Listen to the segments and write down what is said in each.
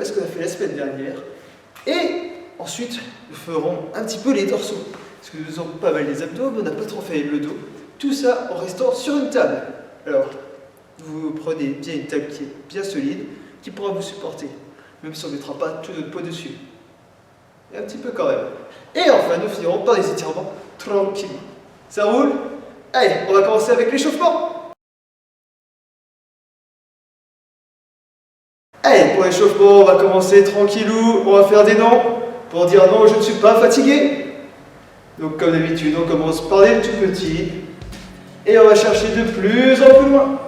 ce qu'on a fait la semaine dernière. Et ensuite, nous ferons un petit peu les dorsaux. Parce que nous faisons pas mal les abdos, mais on n'a pas trop fait le dos. Tout ça en restant sur une table. Alors, vous prenez bien une table qui est bien solide, qui pourra vous supporter. Même si on ne mettra pas tout notre poids dessus. Et un petit peu quand même. Et enfin, nous finirons par les étirements tranquilles. Ça roule? Allez, on va commencer avec l'échauffement. Allez, pour l'échauffement, on va commencer tranquillou. On va faire des noms pour dire non, je ne suis pas fatigué. Donc comme d'habitude, on commence par les tout petits. Et on va chercher de plus en plus loin.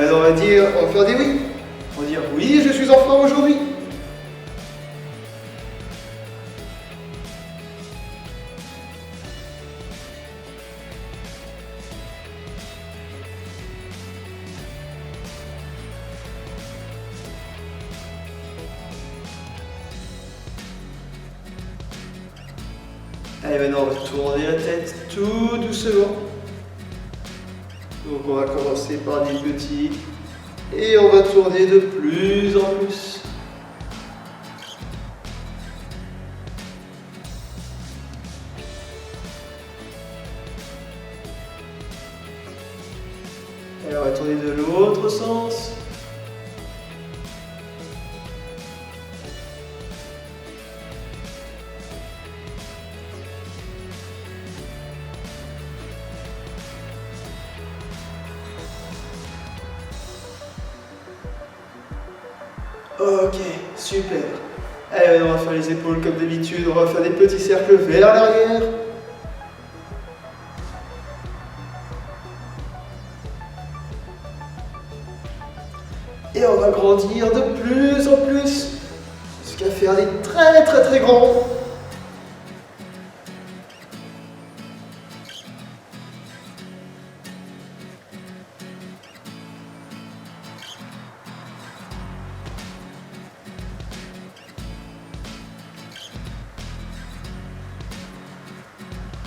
Maintenant, on va faire des oui. On va dire oui, je suis en forme aujourd'hui. Allez, maintenant on va tourner la tête tout doucement. Donc on va commencer par des petits et on va tourner de plus en plus. Et on va tourner de l'autre sens. Ok, super. Allez, on va faire les épaules comme d'habitude, on va faire des petits cercles vers l'arrière. Et on va grandir de plus en plus, jusqu'à faire des très très très grands.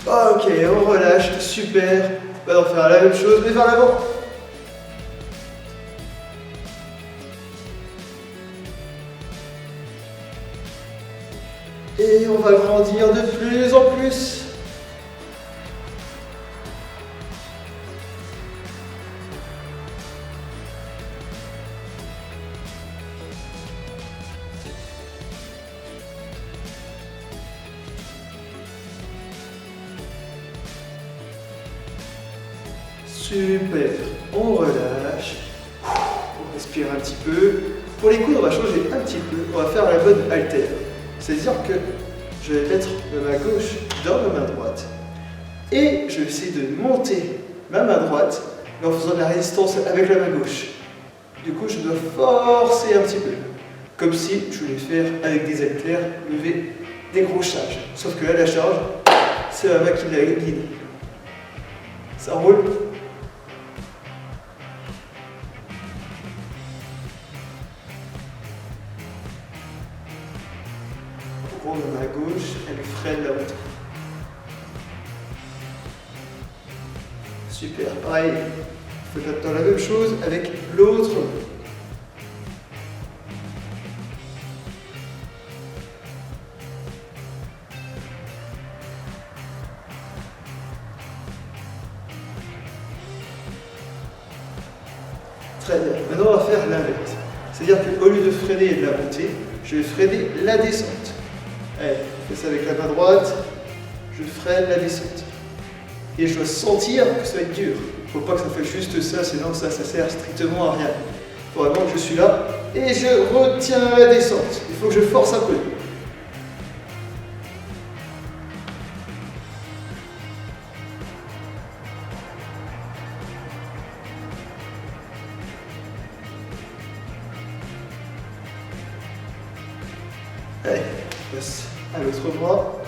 Ok, on relâche, super. On va faire la même chose, mais vers l'avant. Et on va grandir de plus en plus. Super, on relâche, on respire un petit peu. Pour les coudes, on va changer un petit peu, on va faire la bonne haltère. C'est-à-dire que je vais mettre ma main gauche dans ma main droite et je vais essayer de monter ma main droite mais en faisant de la résistance avec la main gauche. Du coup, je dois forcer un petit peu, comme si je voulais faire avec des haltères, lever des gros charges. Sauf que là, la charge, c'est la main qui la guide. Ça roule? Prendre ma gauche, elle freine la montée. Super, pareil. Je fais maintenant la même chose avec l'autre main. Très bien. Maintenant, on va faire l'inverse. C'est-à-dire qu'au lieu de freiner la montée, je vais freiner la descente. Allez, je fais ça avec la main droite, je freine la descente. Et je dois sentir que ça va être dur. Il ne faut pas que ça fasse juste ça, sinon ça sert strictement à rien. Il faut vraiment que je suis là et je retiens la descente. Il faut que je force un peu. Allez, on passe à l'autre bras.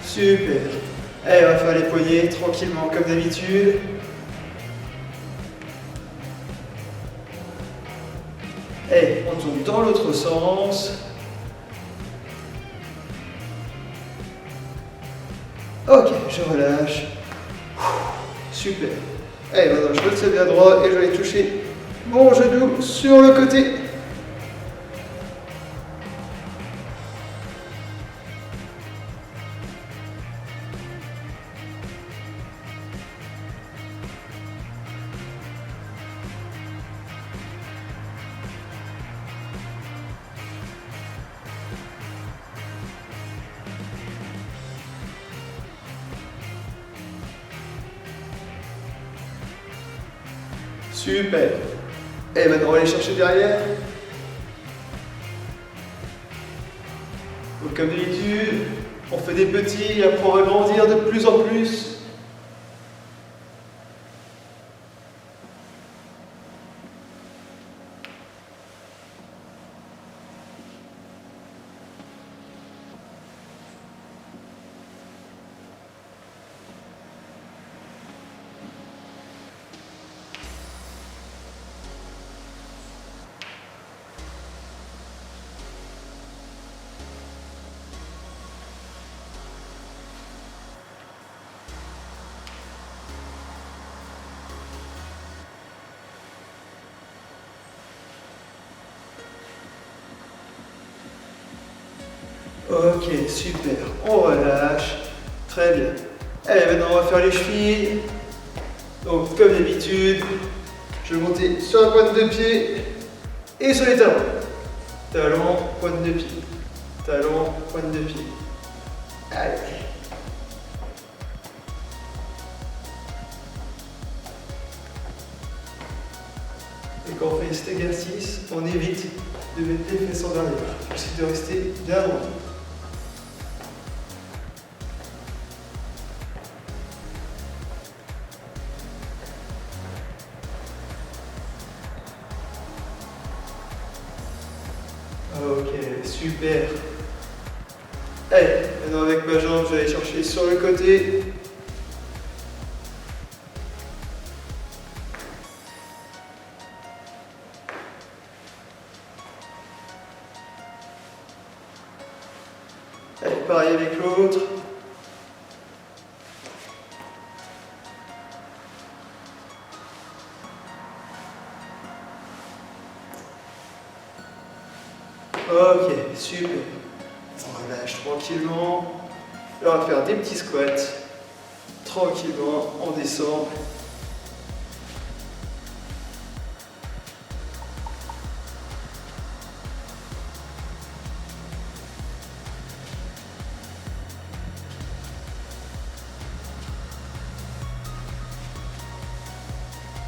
Super. Allez, on va faire les poignets tranquillement comme d'habitude. Et on tourne dans l'autre sens. Ok, je relâche. Super. Allez, maintenant je retiens bien droit et je vais aller toucher mon genou sur le côté. Super. Et maintenant on va aller chercher derrière. Donc comme d'habitude, on fait des petits et après on va grandir de plus en plus. Ok, super. On relâche. Très bien. Allez, maintenant on va faire les chevilles. Donc, comme d'habitude, je vais monter sur la pointe de pied et sur les talons. Talon, pointe de pied. Talon, pointe de pied. Allez. Et quand on fait cet exercice, on évite de mettre les fesses en arrière. J'essaie de rester bien droit. Ok, super. Allez, maintenant avec ma jambe, je vais aller chercher sur le côté. Allez, pareil avec l'autre. Ok, super. On relâche tranquillement. Là, on va faire des petits squats. Tranquillement, on descend.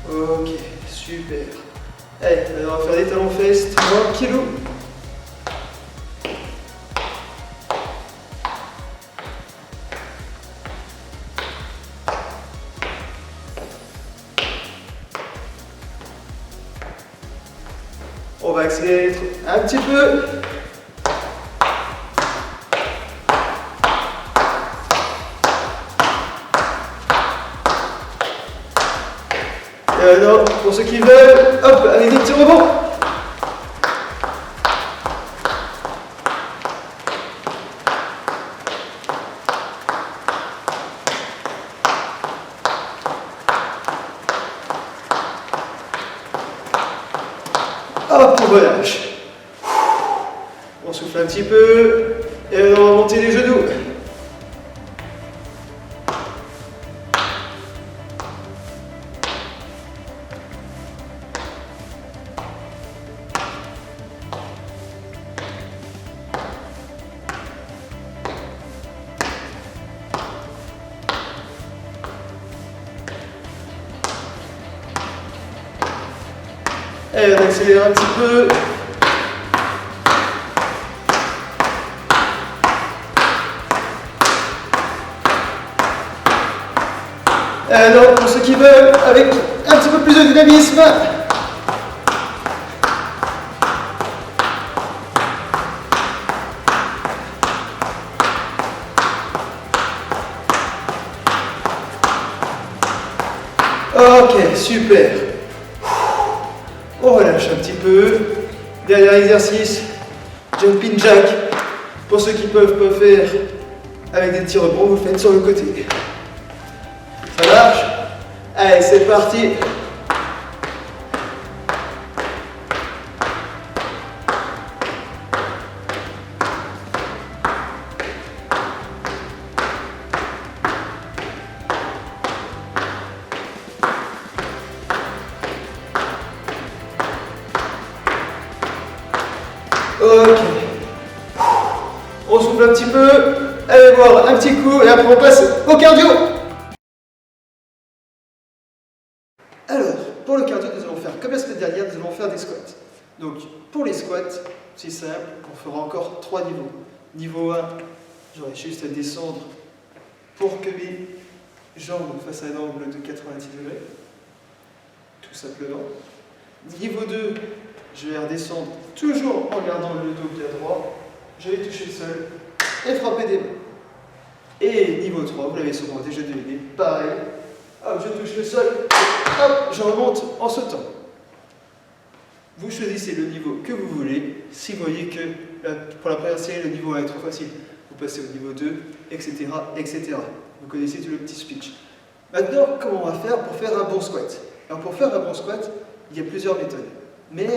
Ok, super. Allez, maintenant on va faire des talons fesses tranquillou. On va accélérer un petit peu. Et maintenant, pour ceux qui veulent, hop, avec des petits rebonds. Hop, on relâche. On souffle un petit peu. Et on va monter les genoux. Et on accélère un petit peu. Et alors, pour ceux qui veulent, avec un petit peu plus de dynamisme. Ok, super. On relâche un petit peu. Dernier exercice, jumping jack. Pour ceux qui ne peuvent pas faire avec des petits rebonds, vous le faites sur le côté. Ça marche? Allez, c'est parti. Ok. On souffle un petit peu. Allez voir un petit coup et après on passe au cardio. Alors, pour le cardio, nous allons faire comme la semaine dernière, nous allons faire des squats. Donc, pour les squats, c'est simple, on fera encore 3 niveaux. Niveau 1, j'aurai juste à descendre pour que mes jambes fassent un angle de 90 degrés. Tout simplement. Niveau 2, je vais redescendre toujours en gardant le dos bien droit. Je vais toucher le sol et frapper des mains. Et niveau 3, vous l'avez sûrement déjà deviné, pareil. Hop, je touche le sol, hop, je remonte en sautant. Vous choisissez le niveau que vous voulez. Si vous voyez que pour la première série, le niveau va être trop facile, vous passez au niveau 2, etc., etc. Vous connaissez tout le petit speech. Maintenant, comment on va faire pour faire un bon squat? Alors pour faire un bon squat, il y a plusieurs méthodes. Mais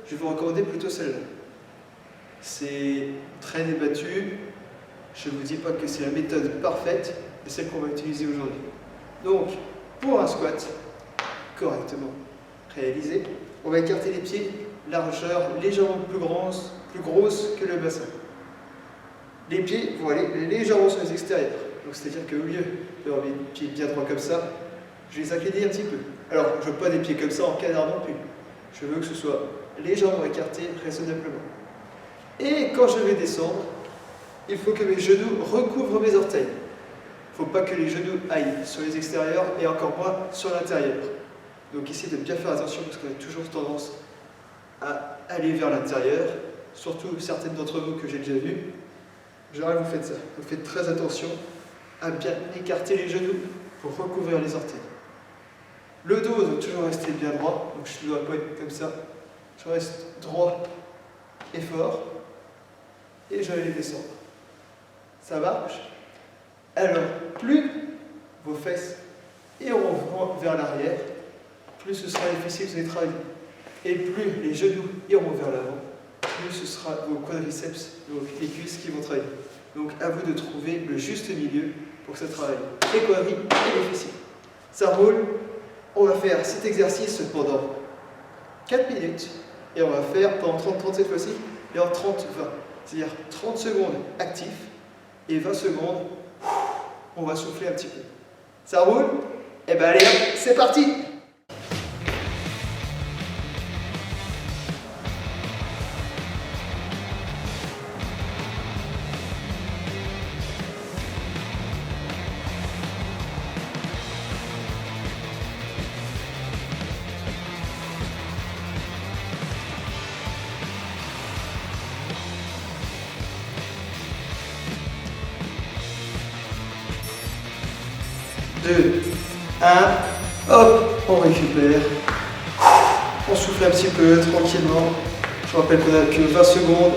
je vais vous recommander plutôt celle-là. C'est très débattu. Je ne vous dis pas que c'est la méthode parfaite, mais celle qu'on va utiliser aujourd'hui. Donc, pour un squat correctement réalisé, on va écarter les pieds, largeur légèrement plus grosse que le bassin. Les pieds vont aller légèrement sur les extérieurs. Donc, c'est-à-dire qu'au lieu d'avoir mes pieds bien droits comme ça, je vais les incliner un petit peu. Alors, je ne veux pas des pieds comme ça en canard non plus. Je veux que ce soit légèrement écarté raisonnablement. Et quand je vais descendre, il faut que mes genoux recouvrent mes orteils. Il ne faut pas que les genoux aillent sur les extérieurs et encore moins sur l'intérieur. Donc essayez de bien faire attention parce qu'on a toujours tendance à aller vers l'intérieur, surtout certaines d'entre vous que j'ai déjà vues. Genre vous faites ça, vous faites très attention à bien écarter les genoux pour recouvrir les orteils. Le dos doit toujours rester bien droit, donc je ne dois pas être comme ça. Je reste droit et fort et je vais les descendre. Ça marche? Alors, plus vos fesses iront vers l'arrière, plus ce sera les fessiers que vous allez travailler. Et plus les genoux iront vers l'avant, plus ce sera vos quadriceps, donc les cuisses qui vont travailler. Donc à vous de trouver le juste milieu pour que ça travaille les quadris et les fessiers. Ça roule. On va faire cet exercice pendant 4 minutes et on va faire pendant 30 cette fois-ci et en 30-20. C'est-à-dire 30 secondes actifs et 20 secondes, on va souffler un petit peu. Ça roule? Eh ben allez, c'est parti! Deux, 1, hop, on récupère, on souffle un petit peu tranquillement. Je rappelle qu'on n'a que 20 secondes,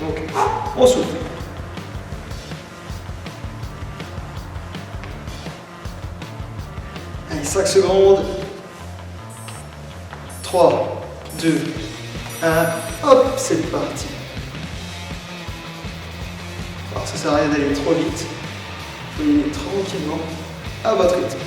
donc on souffle. Allez, 5 secondes, 3, 2, 1, hop, c'est parti. Alors ça sert à rien d'aller trop vite, il faut y aller tranquillement. À votre rythme.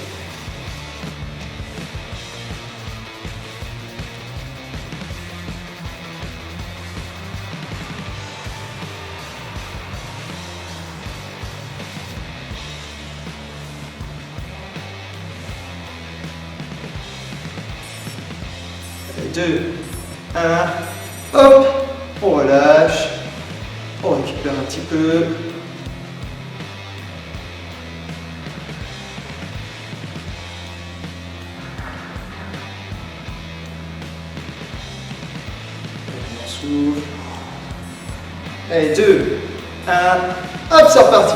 Allez, 2, 1, hop, on relâche, on récupère un petit peu. Allez, 2, 1, hop, c'est reparti.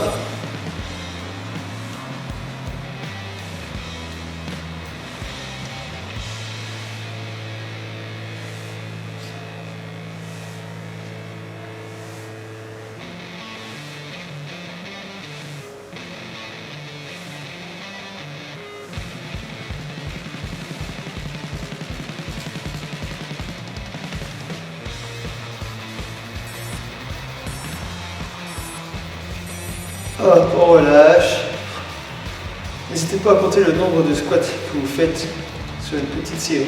Hop, on relâche. N'hésitez pas à compter le nombre de squats que vous faites sur une petite série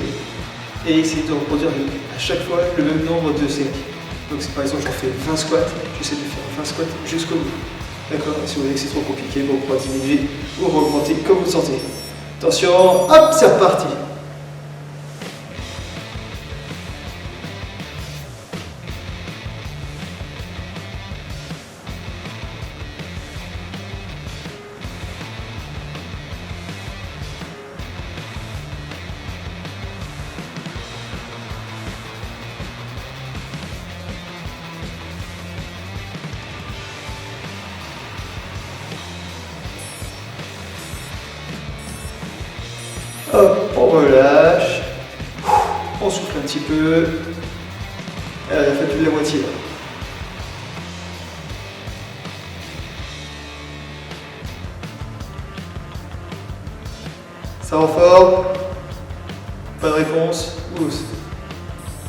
et essayez de reproduire à chaque fois le même nombre de séries. Donc si par exemple je fais 20 squats, j'essaie de faire 20 squats jusqu'au bout. D'accord? Si vous voyez que c'est trop compliqué, vous pourrez diminuer ou augmenter comme vous le sentez. Attention, hop, c'est reparti. Hop, on relâche. On souffle un petit peu. On a fait plus de la moitié là. Ça renforce. Pas de réponse. Ouh,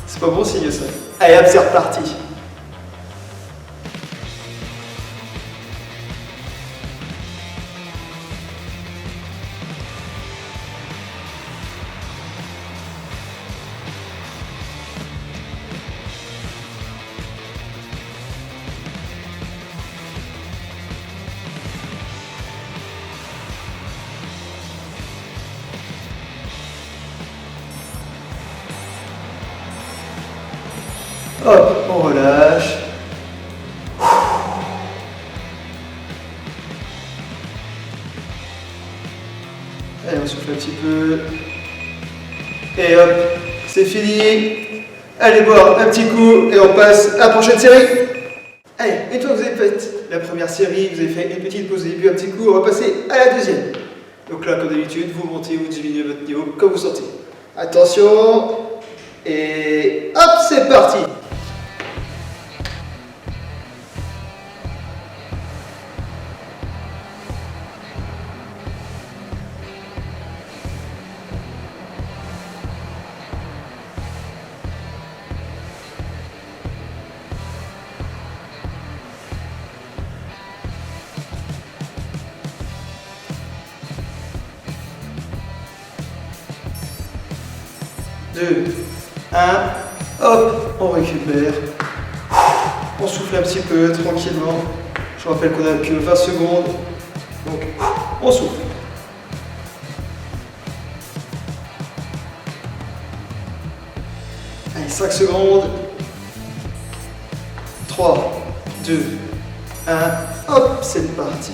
c'est pas bon signe ça. Allez hop, c'est reparti. Hop, on relâche. Allez, on souffle un petit peu. Et hop, c'est fini. Allez boire un petit coup et on passe à la prochaine série. Allez, une fois que vous avez fait la première série, vous avez fait une petite pause au début, un petit coup, on va passer à la deuxième. Donc là, comme d'habitude, vous montez ou diminuez votre niveau comme vous sentez. Attention. Et hop, c'est parti. Deux, un, hop, on récupère. On souffle un petit peu tranquillement. Je rappelle qu'on a que 20 secondes. Donc, on souffle. Allez, 5 secondes. 3, 2, 1, hop, c'est parti.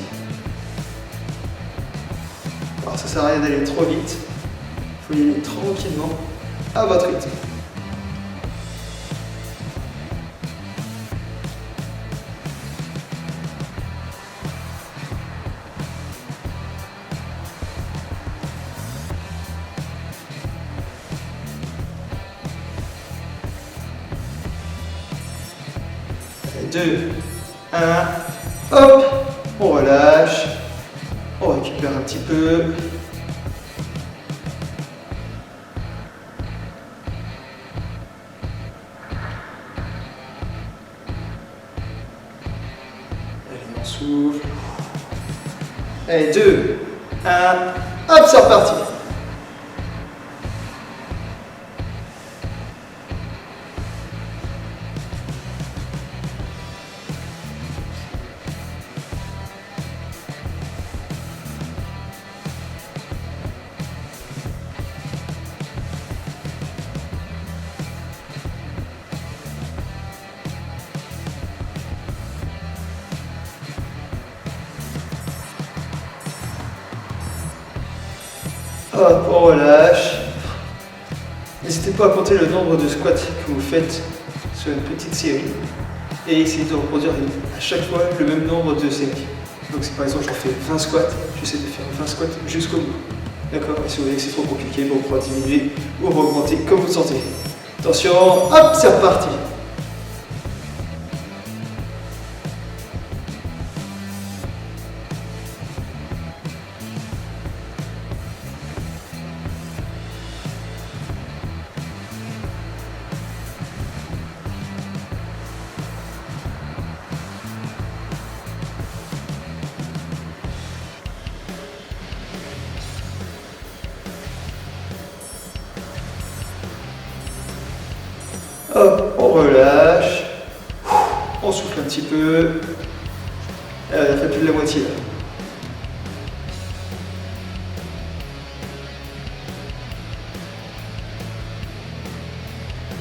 Alors ça sert à rien d'aller trop vite. Il faut y aller tranquillement, à votre rythme. Allez, 2, 1, hop, on relâche, on récupère un petit peu. On souffle. Allez, 2, 1, hop, c'est reparti. Hop, on relâche. N'hésitez pas à compter le nombre de squats que vous faites sur une petite série et essayez de reproduire à chaque fois le même nombre de séries. Donc si par exemple je fais 20 squats, j'essaie de faire 20 squats jusqu'au bout. D'accord? Et si vous voyez que c'est trop compliqué, vous pourrez diminuer ou augmenter comme vous le sentez. Attention, hop, c'est reparti. Hop, on relâche. On souffle un petit peu. On a fait plus de la moitié là.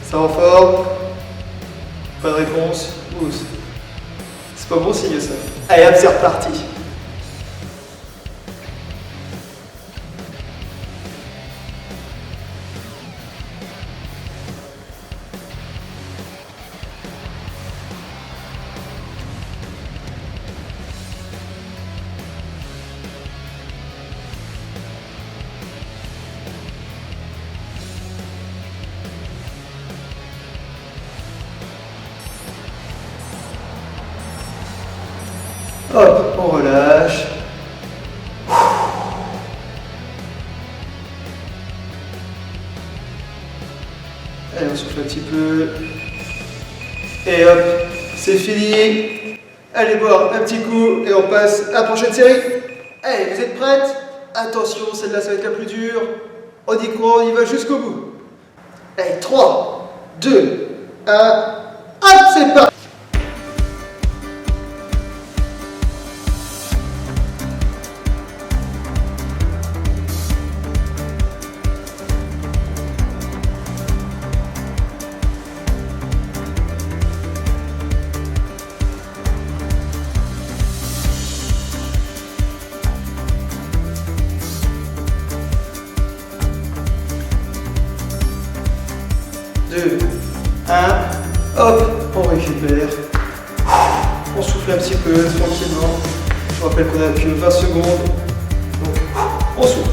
Ça renforce. Pas de réponse. Ouh, c'est pas bon signe ça. Allez hop, c'est reparti. Hop, on relâche. Allez, on souffle un petit peu. Et hop, c'est fini. Allez boire un petit coup et on passe à la prochaine série. Allez, vous êtes prêtes? Attention, celle-là, ça va être la plus dure. On y croit, on y va jusqu'au bout. Allez, 3, 2, 1. Hop, c'est parti. Deux, un, hop, on récupère. On souffle un petit peu tranquillement. Je vous rappelle qu'on a que 20 secondes. Donc, on souffle.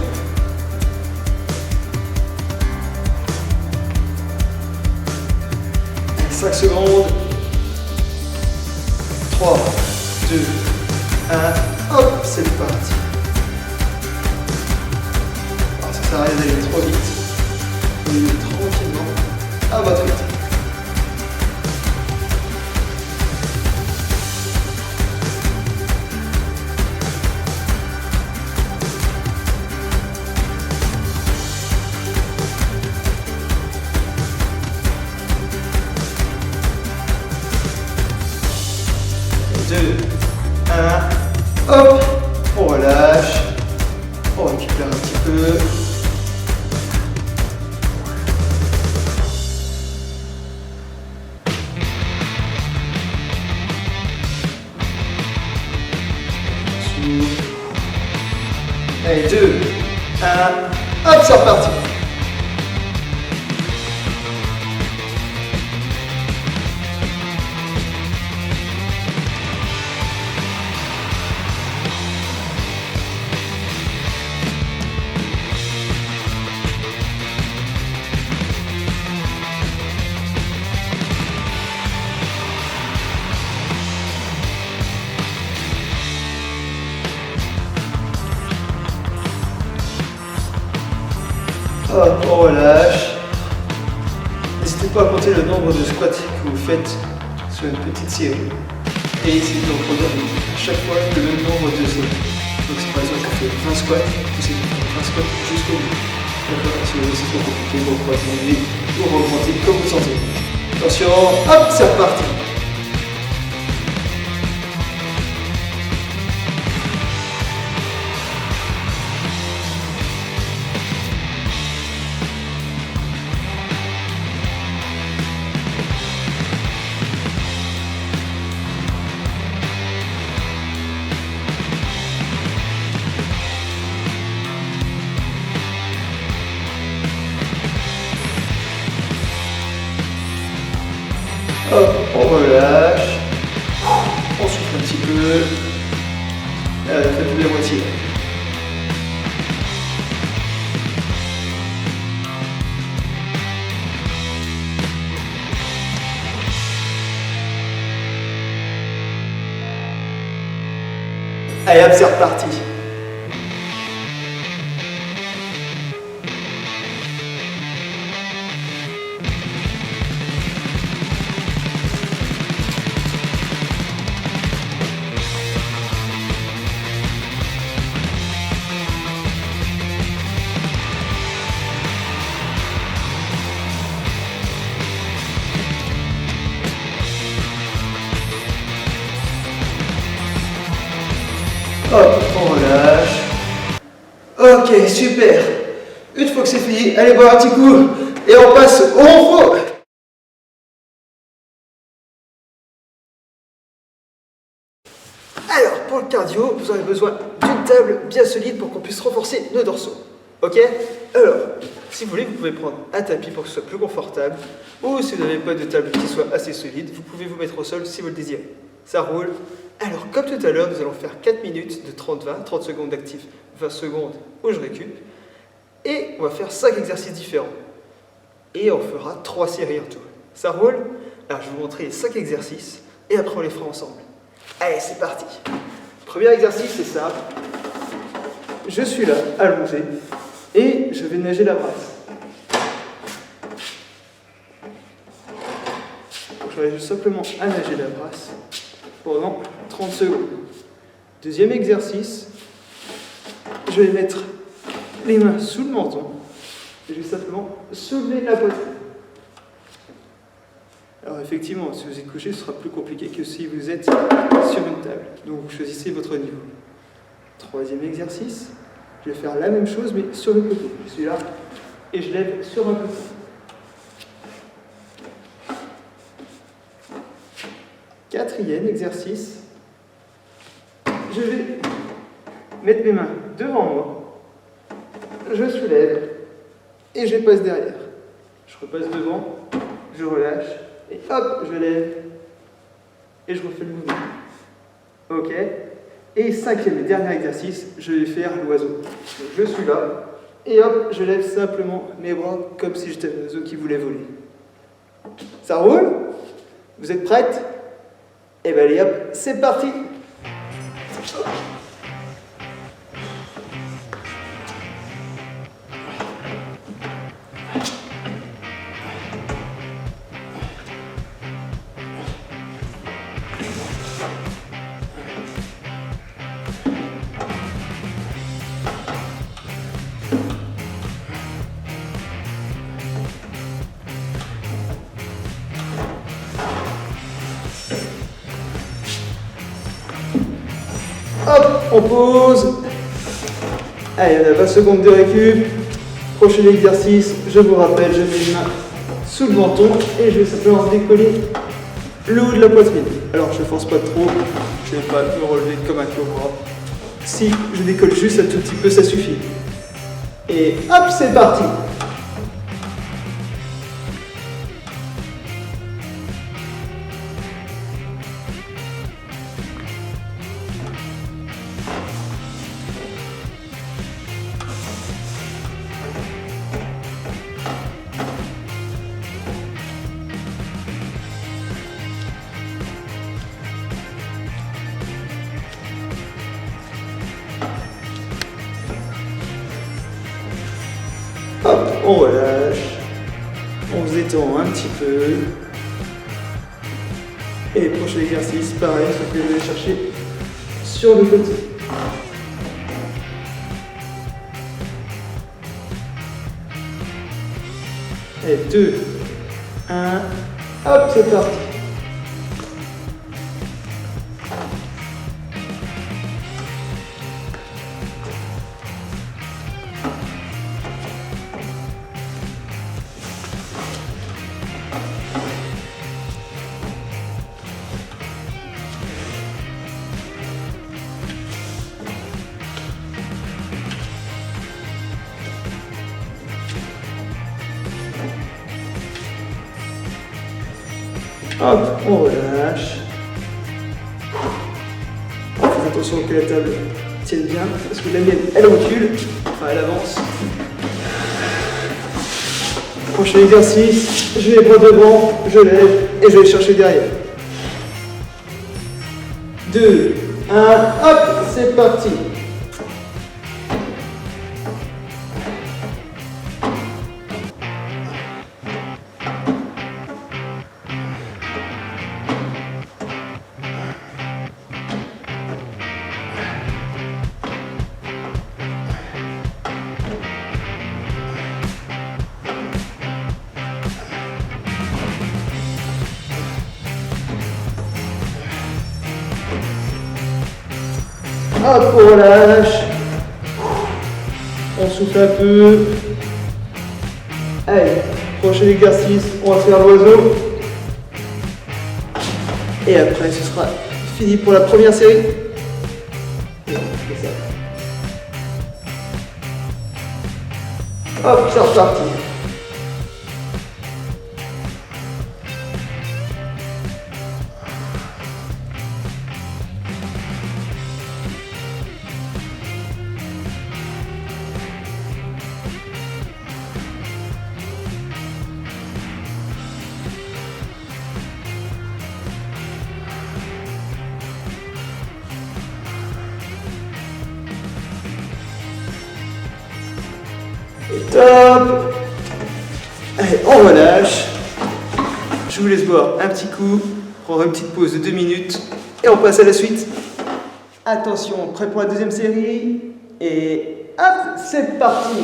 5 secondes. 3, 2, 1, hop, c'est parti. Alors, ça sert à rien d'aller trop vite. Vous allez tranquillement à votre rythme. Deux, un, hop, on relâche, on récupère un petit peu. Allez, 2, 1, hop, c'est reparti. Hop, on relâche. N'hésitez pas à compter le nombre de squats que vous faites sur une petite série. Et essayez de reproduire à chaque fois le même nombre de séries. Donc si par exemple je fais 20 squats, essayez de faire 20 squats jusqu'au bout. D'accord. Si c'est trop compliqué, vous reprenez ou remontez comme vous sentez. Attention, hop, c'est reparti. Hop, on relâche, on souffle un petit peu, et on a fait plus de la moitié. Allez hop, c'est reparti. Ok, super. Une fois que c'est fini, allez boire un petit coup et on passe au renfort. Alors, pour le cardio, vous aurez besoin d'une table bien solide pour qu'on puisse renforcer nos dorsaux. Ok? Alors, si vous voulez, vous pouvez prendre un tapis pour que ce soit plus confortable. Ou si vous n'avez pas de table qui soit assez solide, vous pouvez vous mettre au sol si vous le désirez. Ça roule. Alors, comme tout à l'heure, nous allons faire 4 minutes de 30-20, 30 secondes d'actif, 20 secondes où je récup. Et on va faire 5 exercices différents. Et on fera 3 séries en tout. Ça roule? Alors, je vais vous montrer les 5 exercices et après on les fera ensemble. Allez, c'est parti. Premier exercice, c'est ça. Je suis là, allongé, et je vais nager la brasse. Donc, je vais simplement à nager la brasse pendant 30 secondes. Deuxième exercice, je vais mettre les mains sous le menton et je vais simplement soulever la poitrine. Alors effectivement, si vous êtes couché, ce sera plus compliqué que si vous êtes sur une table. Donc vous choisissez votre niveau. Troisième exercice, je vais faire la même chose mais sur le côté. Je suis là et je lève sur un côté. Quatrième exercice, je vais mettre mes mains devant moi, je soulève et je passe derrière. Je repasse devant, je relâche et hop, je lève et je refais le mouvement. Ok? Et cinquième et dernier exercice, je vais faire l'oiseau. Donc, je suis là et hop, je lève simplement mes bras comme si j'étais un oiseau qui voulait voler. Ça roule? Vous êtes prêtes? Et bien allez hop, c'est parti! Hop, on pose. Allez, on a 20 secondes de récup. Prochain exercice, je vous rappelle, je mets les mains sous le menton et je vais simplement décoller le haut de la poitrine. Alors, je ne force pas trop, je ne vais pas me relever comme un cobra. Si je décolle juste un tout petit peu, ça suffit. Et hop, c'est parti! Hop, on relâche, on se détend un petit peu. Et prochain exercice, pareil, sauf que je vais chercher sur le côté. Et 2, 1, hop, c'est parti. Hop, on relâche. Faites attention que la table tienne bien, parce que la mienne, elle recule, enfin elle avance. Prochain exercice, je vais les bras devant, je lève et je vais chercher derrière. 2, 1, hop, c'est parti. Hop, on relâche. On souffle un peu. Allez, prochain exercice, on va faire l'oiseau. Et après, ce sera fini pour la première série. Et on fait ça. Hop, c'est reparti. Top. Allez, on relâche. Je vous laisse boire un petit coup, prendre une petite pause de 2 minutes et on passe à la suite. Attention, prêt pour la deuxième série. Et hop, c'est parti.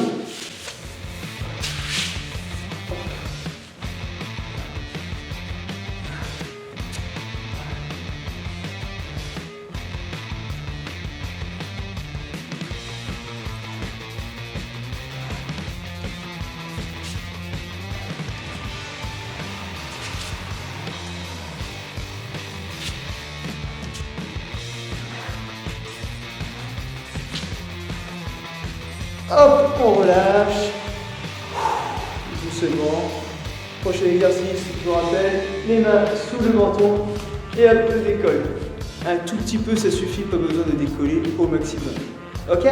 Hop, on relâche. Doucement. Prochain exercice, je vous rappelle, les mains sous le menton et un peu décolle. Un tout petit peu, ça suffit, pas besoin de décoller au maximum. Ok?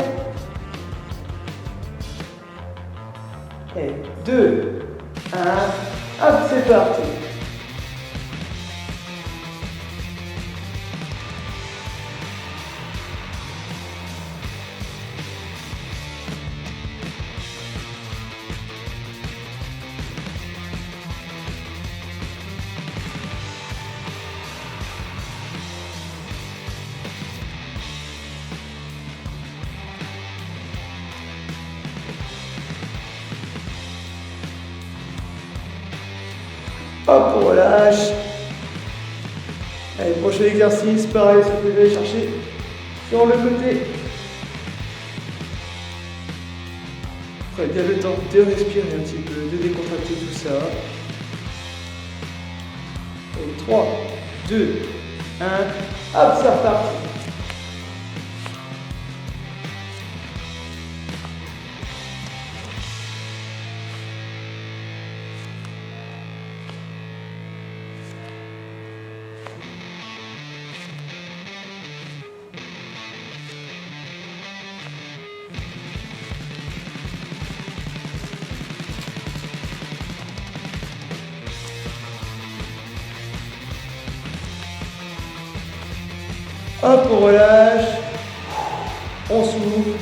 Et 2, 1, hop, c'est parti. Hop, on relâche. Allez, prochain exercice, pareil, ce que vous allez chercher sur le côté. Prenez bien le temps de respirer un petit peu, de décontracter tout ça. Et 3, 2, 1, hop, c'est reparti. Hop, on relâche, on souffle,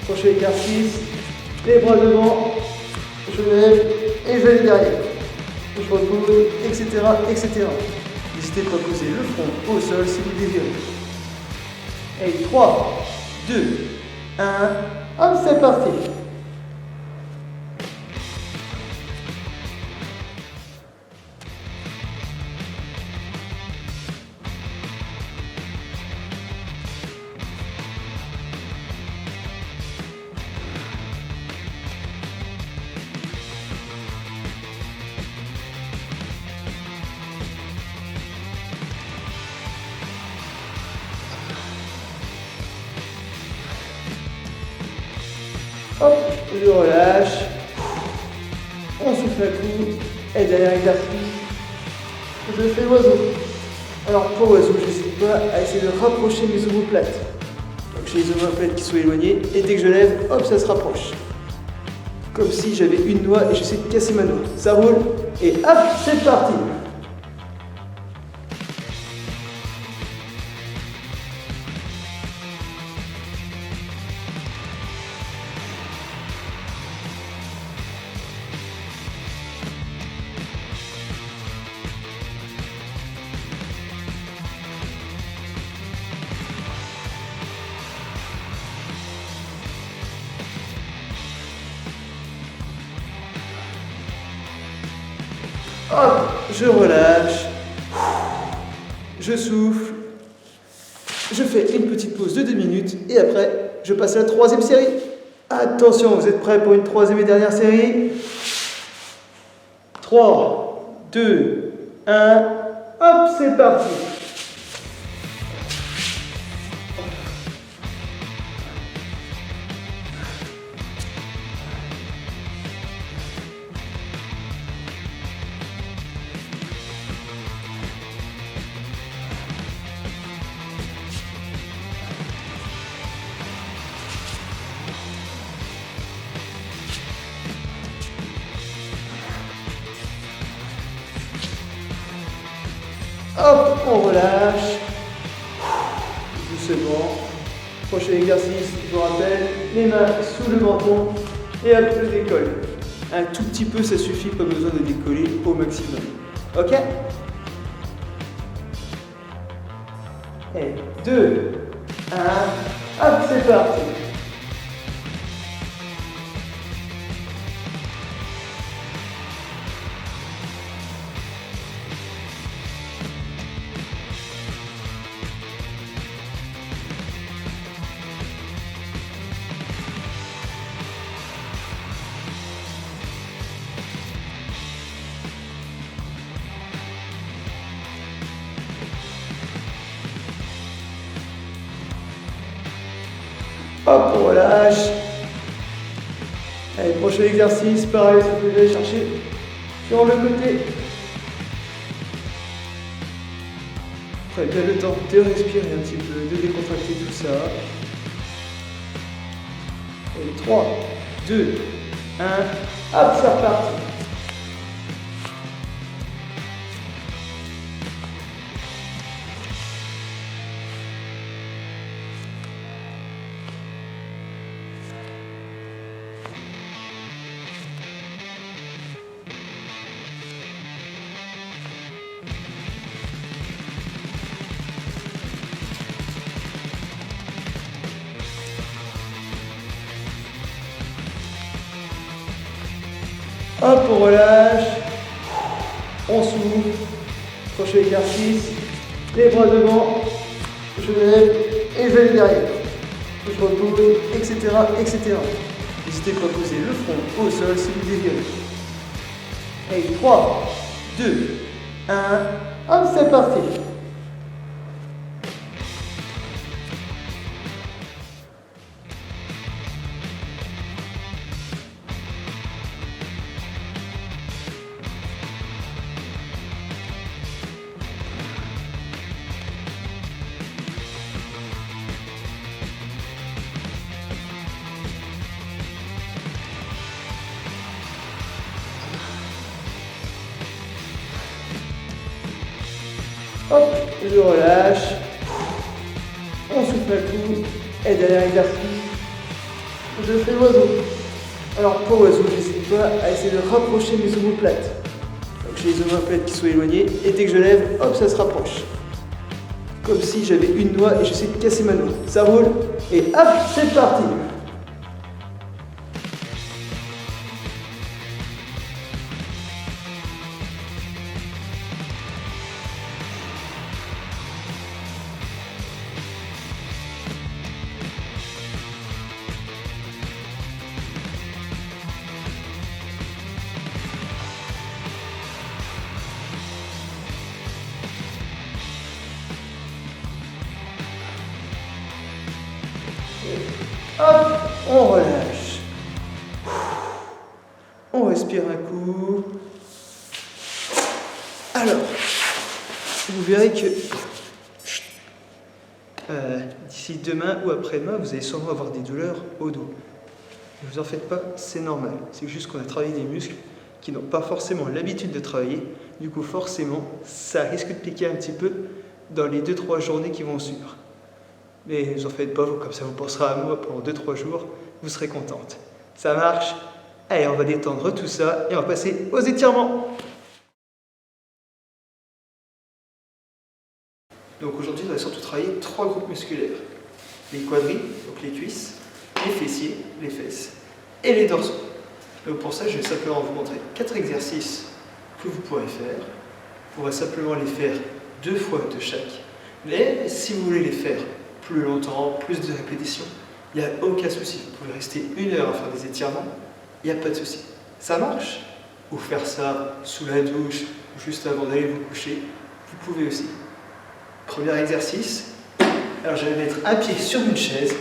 prochain exercice, les bras devant, je lève et je vais derrière. Je repose, etc., etc. N'hésitez pas à poser le front au sol si vous désirez. Et 3, 2, 1, hop, c'est parti. Hop, je relâche. On souffle un coup. Et derrière exercice, je fais l'oiseau. Alors pour l'oiseau, je n'hésite pas à essayer de rapprocher mes omoplates. Donc j'ai les omoplates qui sont éloignées. Et dès que je lève, hop, ça se rapproche. Comme si j'avais une noix et j'essaie de casser ma noix. Ça roule. Et hop, c'est parti. Hop, je relâche, je souffle, je fais une petite pause de 2 minutes et après, je passe à la troisième série. Attention, vous êtes prêts pour une troisième et dernière série? 3, 2, 1, hop, c'est parti. Hop, on relâche. Doucement. Prochain exercice, je vous rappelle, les mains sous le menton et hop, je décolle. Un tout petit peu, ça suffit, pas besoin de décoller au maximum. Ok? Et 2, 1, hop, c'est parti. Hop, on relâche. Allez, prochain exercice, pareil, ça peut aller chercher sur le côté. Prenez bien le temps de respirer un petit peu, de décontracter tout ça. Et 3, 2, 1, hop, c'est reparti. Hop, on relâche, on s'ouvre, prochain exercice, les bras devant, je lève et je vais derrière, je repose, etc., etc. N'hésitez pas à poser le front au sol si vous désirez. Et 3, 2, 1, hop, c'est parti. Hop, je relâche, on souffle un coup, et dernier exercice, je fais l'oiseau. Alors pour l'oiseau, j'hésite pas à essayer de rapprocher mes omoplates. Donc j'ai les omoplates qui sont éloignées, et dès que je lève, hop, ça se rapproche. Comme si j'avais une noix et j'essaie de casser ma noix. Ça roule, et hop, c'est parti. Hop, on relâche. On respire un coup. Alors, vous verrez que d'ici demain ou après-demain, vous allez sûrement avoir des douleurs au dos. Ne vous en faites pas, c'est normal. C'est juste qu'on a travaillé des muscles qui n'ont pas forcément l'habitude de travailler. Du coup, forcément, ça risque de piquer un petit peu dans les 2-3 journées qui vont suivre. Mais ne vous en faites pas, comme ça vous penserez à moi pendant 2-3 jours, vous serez contente. Ça marche? Allez, on va détendre tout ça et on va passer aux étirements. Donc aujourd'hui, on va surtout travailler 3 groupes musculaires. Les quadris, donc les cuisses, les fessiers, les fesses, et les dorsaux. Donc pour ça, je vais simplement vous montrer 4 exercices que vous pourrez faire. On va simplement les faire 2 fois de chaque. Mais si vous voulez les faire plus longtemps, plus de répétitions, il n'y a aucun souci. Vous pouvez rester 1 heure à faire des étirements, il n'y a pas de souci. Ça marche? Ou faire ça sous la douche, juste avant d'aller vous coucher, vous pouvez aussi. Premier exercice, alors je vais mettre un pied sur une chaise.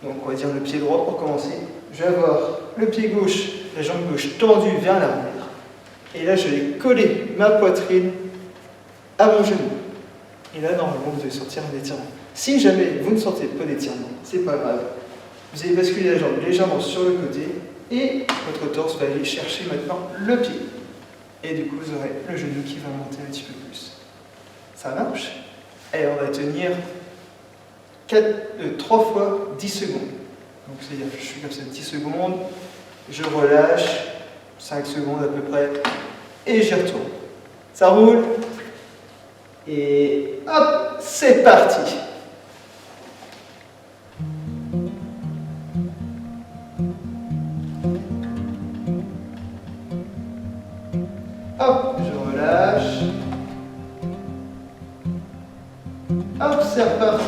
Donc on va dire le pied droit pour commencer. Je vais avoir le pied gauche, la jambe gauche tendue vers l'arrière. Et là je vais coller ma poitrine à mon genou. Et là normalement vous allez sentir un étirement. Si jamais vous ne sentez pas d'étirement, c'est pas grave. Vous allez basculer la jambe légèrement sur le côté et votre torse va aller chercher maintenant le pied. Et du coup vous aurez le genou qui va monter un petit peu plus. Ça marche? Et on va tenir 3 fois 10 secondes. Donc c'est-à-dire que je suis comme ça 10 secondes, je relâche, 5 secondes à peu près, et j'y retourne. Ça roule, et hop, c'est parti. Hop, je relâche. Hop, c'est reparti.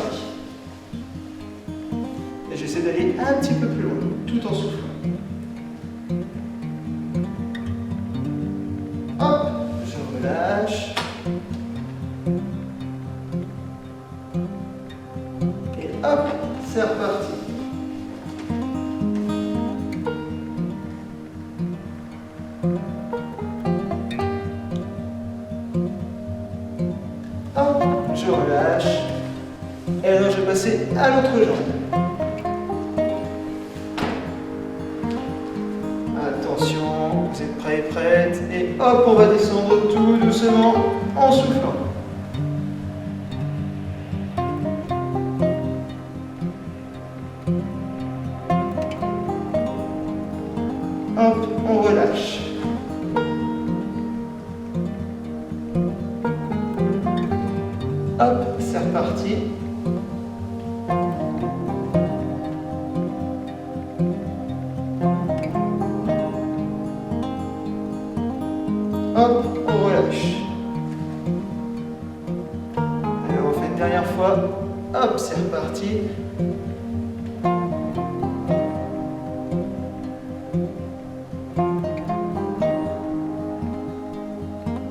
Et j'essaie d'aller un petit peu plus loin, tout en soufflant. Hop, je relâche. Et hop, c'est reparti. Hop, je relâche. Et alors je vais passer à l'autre jambe. Attention, vous êtes prêts et prêtes. Et hop, on va descendre tout doucement en soufflant. Hop, on relâche. Hop, c'est reparti. Hop, on relâche. Allez, on refait une dernière fois. Hop, c'est reparti.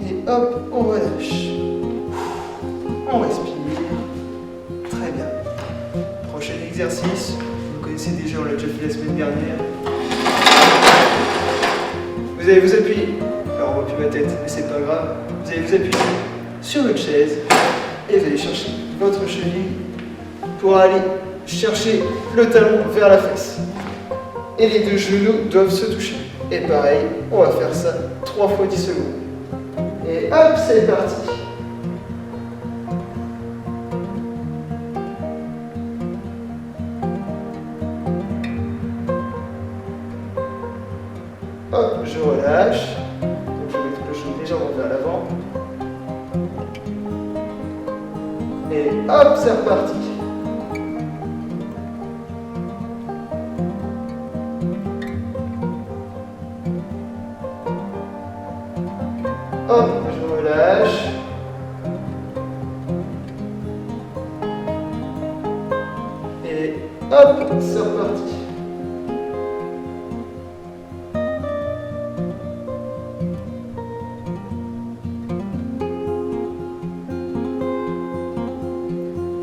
Et hop, on relâche. On respire. Très bien. Prochain exercice. Vous connaissez déjà, on l'a déjà fait la semaine dernière. Vous allez vous appuyer. Alors on voit plus ma tête, mais c'est pas grave. Vous allez vous appuyer sur votre chaise et vous allez chercher votre cheville pour aller chercher le talon vers la fesse. Et les 2 genoux doivent se toucher. Et pareil, on va faire ça 3 fois 10 secondes. Et hop, c'est parti. Hop, je relâche. Donc je vais mettre le genou légèrement vers l'avant. Et hop, c'est reparti. Hop, je relâche. Et hop, c'est reparti.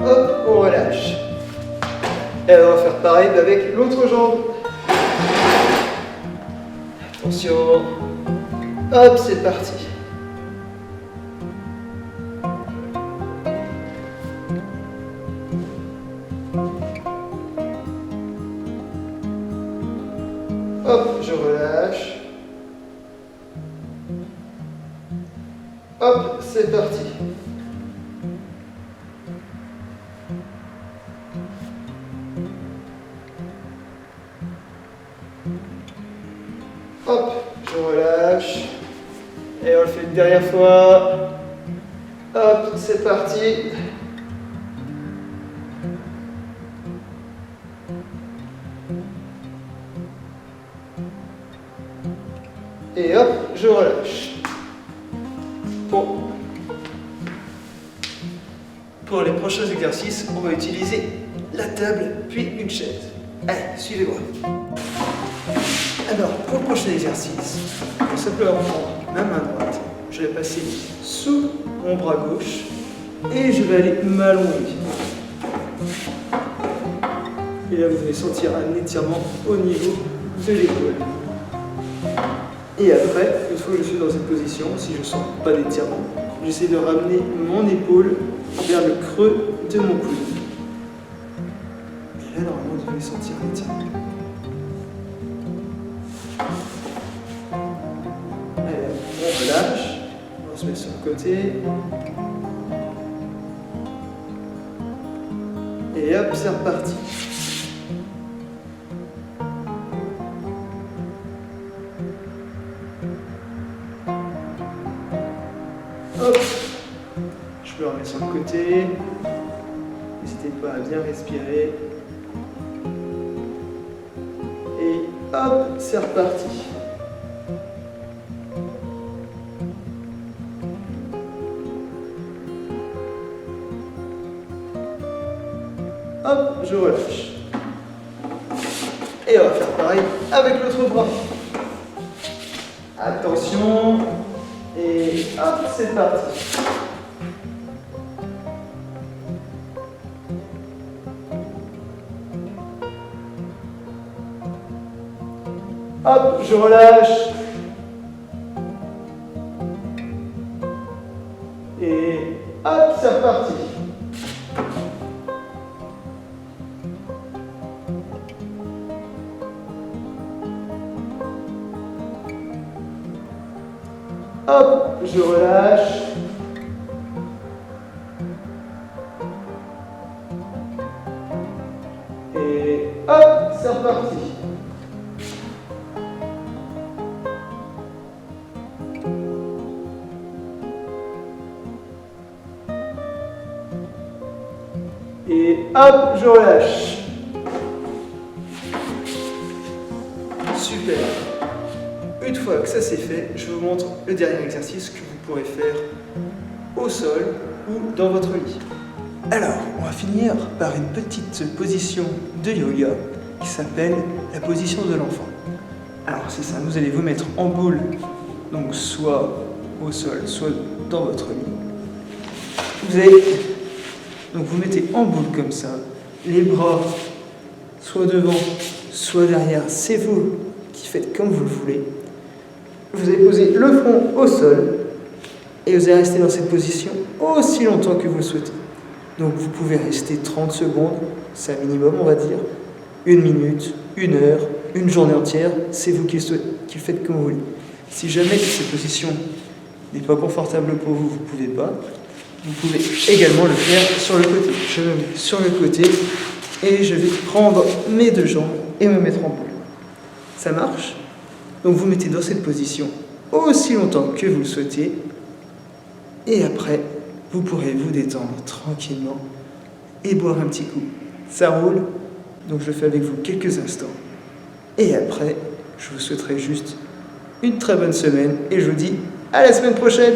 Hop, on relâche. Et on va faire pareil avec l'autre jambe. Attention. Hop, c'est parti. Hop, je relâche. Hop, c'est parti. Hop, je relâche. Et on le fait une dernière fois. Hop, c'est parti. Et hop, je relâche. Pour les prochains exercices, on va utiliser la table, puis une chaise. Allez, suivez-moi. Alors, pour le prochain exercice, je vais simplement prendre ma main droite, je vais passer sous mon bras gauche et je vais aller m'allonger. Et là, vous allez sentir un étirement au niveau de l'épaule. Et après, une fois que je suis dans cette position, si je ne sens pas d'étirement, j'essaie de ramener mon épaule vers le creux de mon coude. Et là, normalement, vous allez sentir l'étirement. Allez, on relâche, on se met sur le côté. Et hop, c'est reparti. Hop, je peux remettre sur le côté. N'hésitez pas à bien respirer. Et hop, c'est reparti. Hop, je relâche. Et on va faire pareil avec l'autre bras. Attention. Et hop, c'est parti. Hop, je relâche. Et hop, c'est reparti. Hop, je relâche. Et hop, c'est reparti. Et hop, je relâche. Super. Une fois que ça c'est fait, je vous montre le dernier exercice que vous pourrez faire au sol ou dans votre lit. Alors, on va finir par une petite position de yoga qui s'appelle la position de l'enfant. Alors c'est ça, vous allez vous mettre en boule, donc soit au sol, soit dans votre lit. Donc vous mettez en boule comme ça, les bras soit devant, soit derrière, c'est vous qui faites comme vous le voulez. Vous allez poser le front au sol et vous allez rester dans cette position aussi longtemps que vous le souhaitez. Donc vous pouvez rester 30 secondes, c'est un minimum on va dire, 1 minute, 1 heure, une journée entière, c'est vous qui le faites comme vous voulez. Si jamais cette position n'est pas confortable pour vous, vous ne pouvez pas. Vous pouvez également le faire sur le côté. Je me mets sur le côté et je vais prendre mes 2 jambes et me mettre en boule. Ça marche? Donc vous mettez dans cette position aussi longtemps que vous le souhaitez. Et après, vous pourrez vous détendre tranquillement et boire un petit coup. Ça roule? Donc je le fais avec vous quelques instants. Et après, je vous souhaiterai juste une très bonne semaine et je vous dis à la semaine prochaine!